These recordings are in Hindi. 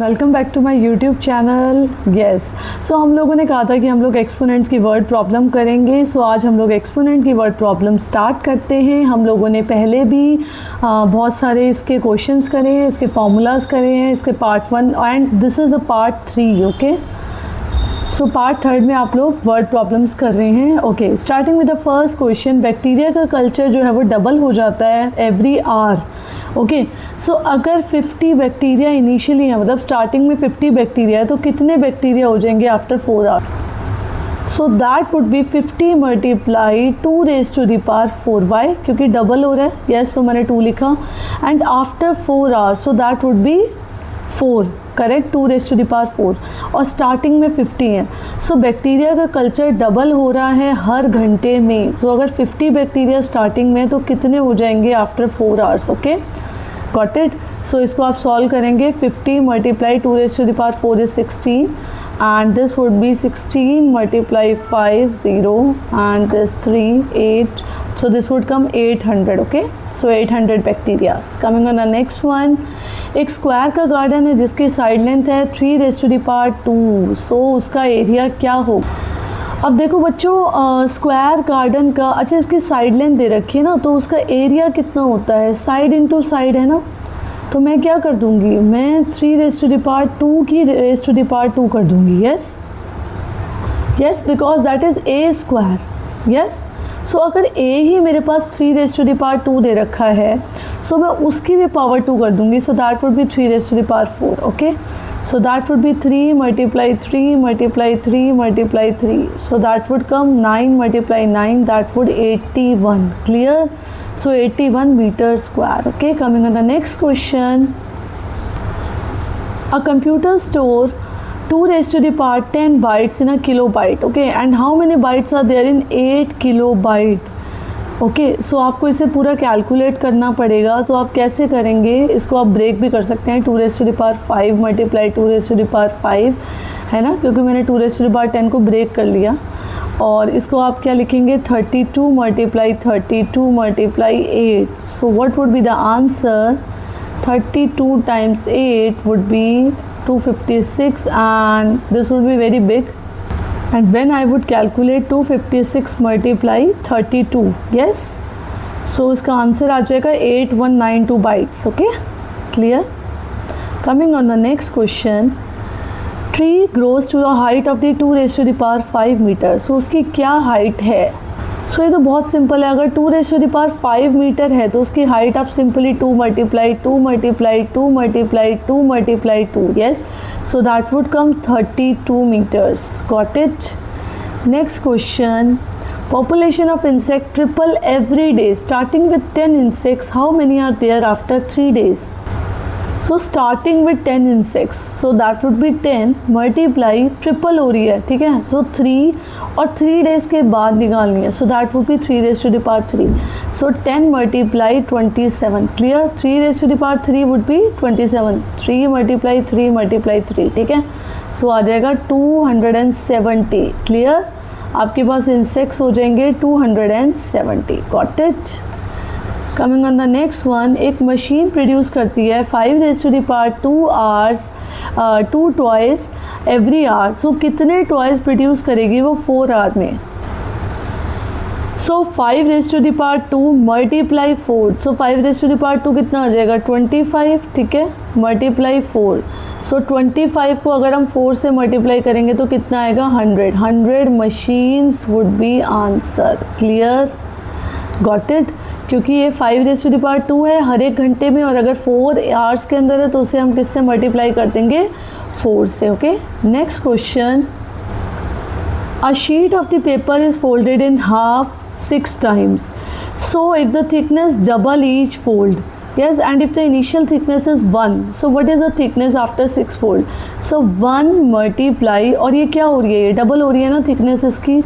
Welcome back to my YouTube channel. Yes, so हम लोगों ने कहा था कि हम लोग एक्सपोनेंट की वर्ड प्रॉब्लम करेंगे। सो आज हम लोग एक्सपोनेंट की वर्ड प्रॉब्लम स्टार्ट करते हैं। हम लोगों ने पहले भी बहुत सारे इसके क्वेश्चंस करे हैं, इसके फार्मूलाज करे हैं, इसके part 1 and this is the part 3। Okay, so part 3 में आप लोग वर्ड प्रॉब्लम्स कर रहे हैं। Okay, starting with the first question, bacteria का कल्चर जो है वो डबल हो जाता है एवरी आवर। ओके, सो अगर 50 बैक्टीरिया इनिशियली है, मतलब स्टार्टिंग में 50 बैक्टीरिया है, तो कितने बैक्टीरिया हो जाएंगे after 4 hour? So that would be 50 multiply 2 raise to the power 4। Why? क्योंकि डबल हो रहा है। यस, सो मैंने 2 लिखा and after 4 hours, so that would be 4। Correct, 2 raise to the power 4 और स्टार्टिंग में 50 है। सो बैक्टीरिया का कल्चर डबल हो रहा है हर घंटे में। सो अगर 50 बैक्टीरिया स्टार्टिंग में, तो कितने हो जाएंगे after 4 hours? Okay, got it. So इसको आप सॉल्व करेंगे। 50 multiply 2 raise to the power 4 is 16 and this would be 16 multiply 5 0 and this 3 8, so this would come 800. okay, so 800 bacteria. Coming on the next one, एक स्क्वायर का गार्डन है जिसकी साइड लेंथ है 3 रेज टू द पावर 2। सो उसका एरिया क्या हो? अब देखो बच्चों, स्क्वायर गार्डन का, अच्छा इसकी साइड लेंथ दे रखी है ना, तो उसका एरिया कितना होता है? साइड इंटू साइड है ना, तो मैं क्या कर दूंगी, मैं 3 रेज टू द पावर 2 की रेज टू द पावर 2 कर दूंगी। Yes yes, because that is a square. Yes, so अगर ए ही मेरे पास 3 रेज टू द पावर 2 दे रखा है, सो मैं उसकी भी पावर 2 कर दूंगी। So that would be 3 raise to the power 4। Okay, so that would be 3 multiply 3 multiply 3 multiply 3, so that would come 9 multiply 9, that would 81। Clear? So 81 metre square. Okay, coming on the next question, a computer store 2 raised to the power 10 bytes in a kilobyte. okay, and how many bytes are there in 8 kilobyte? Okay, सो आपको इसे पूरा कैलकुलेट करना पड़ेगा। तो आप कैसे करेंगे? इसको आप ब्रेक भी कर सकते हैं। 2 raise to the power 5 multiply 2 raise to the power 5 है ना, क्योंकि मैंने 2 रेज टू द पावर 10 को ब्रेक कर लिया। और इसको आप क्या लिखेंगे? 32 multiply 32 multiply 8। So what would be the answer? 32 times 8 would be 256 and this would be very big. And when I would calculate 256 multiply 32, yes, so इसका आंसर आ जाएगा 8192 bytes. okay, clear? Coming on the next question, tree grows to a height of the 2 raised to the power 5 meter. so उसकी क्या हाइट है? सो ये तो बहुत सिंपल है। अगर 2 raise to the power 5 metre है, तो उसकी हाइट आप simply 2 multiply 2 multiply 2 multiply 2 multiply 2, yes, so that would come 32 metres. Got it? Next question, population of insect triple every day starting with 10 insects, how many are there after 3 days? so starting with 10 insects, so that would be 10 multiply triple हो रही है, ठीक है, सो 3 और 3 डेज़ के बाद निकालनी है। So that would be 3 raise to the power 3, so 10 multiply 27। Clear? 3 raise to the power 3 would be 27, 3 multiply 3 multiply 3, ठीक है, सो आ जाएगा 270। क्लियर? आपके पास इंसेक्ट्स हो जाएंगे 270। Got it? Coming on the next one, एक मशीन प्रोड्यूस करती है 5 raise to the power 2 hours 2 toys every hour. So कितने टॉयज़ प्रोड्यूस करेगी वो 4 आवर में? So 5 raise to the power 2 multiply 4, so 5 raise to the power 2 कितना आ जाएगा? 25, ठीक है, मल्टीप्लाई 4, सो 25 को अगर हम 4 से मल्टीप्लाई करेंगे तो कितना आएगा? 100 machines would be answer. Clear? Got it? क्योंकि ये 5 रेज टू द पावर 2 है हर एक घंटे में, और अगर 4 आवर्स के अंदर है तो उसे हम किससे मल्टीप्लाई कर देंगे? 4 से। Okay, next question, a sheet of the paper is folded in half 6 times, so if the thickness double each fold, yes, and if the initial thickness is 1, so what is the thickness after 6 fold? so 1 multiply, और ये क्या हो रही है? ये डबल हो रही है ना थिकनेस इसकी।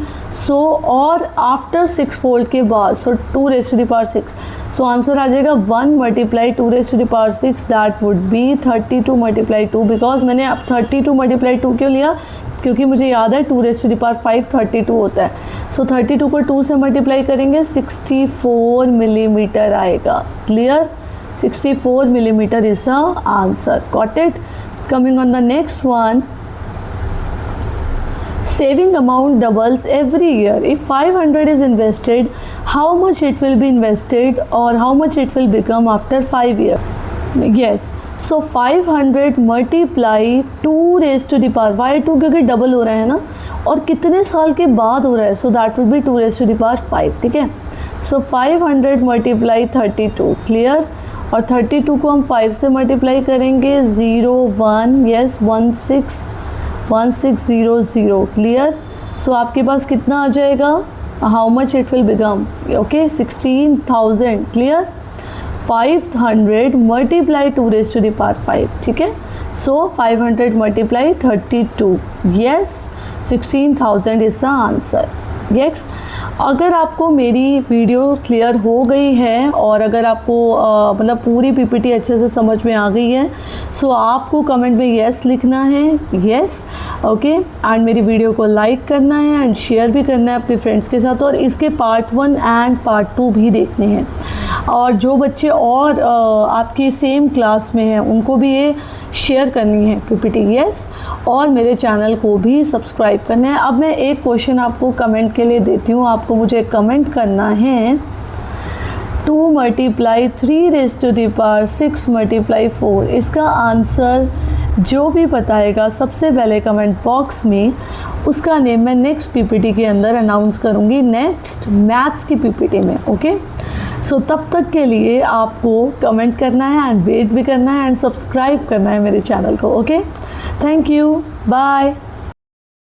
सो और आफ्टर 6 फोल्ड के बाद, so 2 raise to the power 6, so answer आ जाएगा 1 multiply 2 raise to the power 6, that would be 32 multiply 2। Because मैंने अब 32 मल्टीप्लाई 2 क्यों लिया? क्योंकि मुझे याद है 2 रेज टू द पावर 5 32 होता है। सो 32 को 2 से मल्टीप्लाई करेंगे, 64 मिलीमीटर आएगा। Clear? 64 millimeter is the answer. Got it? Coming on the next one. Saving amount doubles every year. If 500 is invested, how much it will be invested or how much it will become after 5 years? Yes. So 500 multiply 2 raised to the power. Why 2? क्योंकि डबल हो रहा है ना, और कितने साल के बाद हो रहा है, so that would B 2 raised to the power 5. ठीक है. सो 500 मल्टीप्लाई 32. क्लियर. और 32 को हम 5 से मल्टीप्लाई करेंगे. 0 1 यस 1600. क्लियर. सो आपके पास कितना आ जाएगा? How much it will become? Okay 16,000. Clear. 500 multiply 2 raised to the power 5. ठीक है. सो 500 multiply 32. Yes 16,000 is the answer. Yes. अगर आपको मेरी वीडियो क्लियर हो गई है और अगर आपको मतलब पूरी पीपीटी अच्छे से समझ में आ गई है, सो आपको कमेंट में यस लिखना है. यस. ओके. एंड मेरी वीडियो को लाइक करना है एंड शेयर भी करना है अपने फ्रेंड्स के साथ, और इसके पार्ट 1 एंड पार्ट 2 भी देखने हैं. और जो बच्चे और आपकी सेम क्लास में हैं उनको भी ये शेयर करनी है पीपीटी. यस. और मेरे चैनल को भी सब्सक्राइब करना है. अब मैं एक क्वेश्चन आपको कमेंट के लिए देती हूँ. आपको मुझे कमेंट करना है 2 multiply 3 raised to the power 6 multiply 4. इसका आंसर जो भी बताएगा सबसे पहले कमेंट बॉक्स में, उसका नेम मैं नेक्स्ट पीपीटी के अंदर अनाउंस करूँगी, नेक्स्ट मैथ्स की पीपीटी में. ओके. सो तब तक के लिए आपको कमेंट करना है एंड वेट भी करना है एंड सब्सक्राइब करना है मेरे चैनल को. ओके. Thank you. बाय.